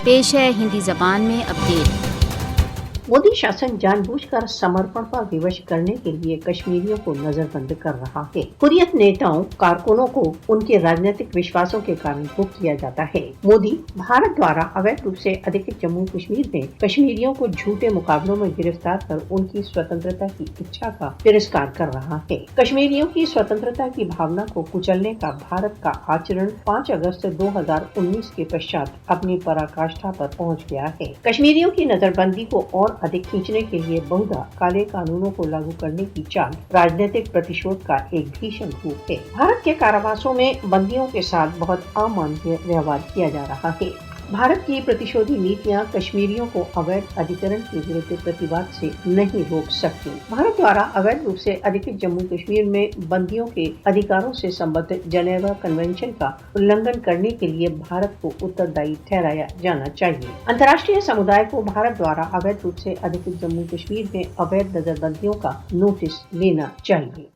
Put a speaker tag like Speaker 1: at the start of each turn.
Speaker 1: پیش ہے ہندی زبان میں اپڈیٹ۔
Speaker 2: مودی شاسن جان بوجھ کر سمرپن پر ووش کرنے کے لیے کشمیریوں کو نظر بند کر رہا ہے۔ حریت نیتاؤں کارکنوں کو ان کے راجنیتک وشواسوں کے کارن بک کیا جاتا ہے۔ مودی بھارت دوارا اویدھ روپ سے ادھکت جموں کشمیر میں کشمیریوں کو جھوٹے مقابلوں میں گرفتار کر ان کی سوتنترتا کی اچھا کا ترسکار کر رہا ہے۔ کشمیریوں کی سوتنترتا کی بھاونا کو کچلنے کا بھارت کا آچرن 5 اگست 2019 کے پشچات اپنی پراکاشٹھا پر پہنچ گیا ہے۔ کشمیریوں کی نظر بندی کو اور ادھک کھینچنے کے لیے بہدھا کالے قانونوں کو لاگو کرنے کی چال راجنیتک پرتشودھ کا ایک بھیشن روپ ہے۔ بھارت کے کاراواسوں میں بندیوں کے ساتھ بہت امانویہ ویوہار کیا جا رہا ہے۔ بھارت کی پرتشودھی نیتیاں کشمیریوں کو اویدھ ادھیکرن کے ورد پرتیواد سے نہیں روک سکتی۔ بھارت دوارا اویدھ روپ سے ادھکت جموں کشمیر میں بندیوں کے ادھیکاروں سے سمبدھ جنیوا کنونشن کا النگھن کرنے کے لیے بھارت کو اتردائی ٹھہرایا جانا چاہیے۔ انترراشٹریہ سمودائے کو بھارت دوارا اویدھ روپ سے ادھکت جموں کشمیر میں اویدھ نظر بندیوں کا نوٹس لینا چاہیے۔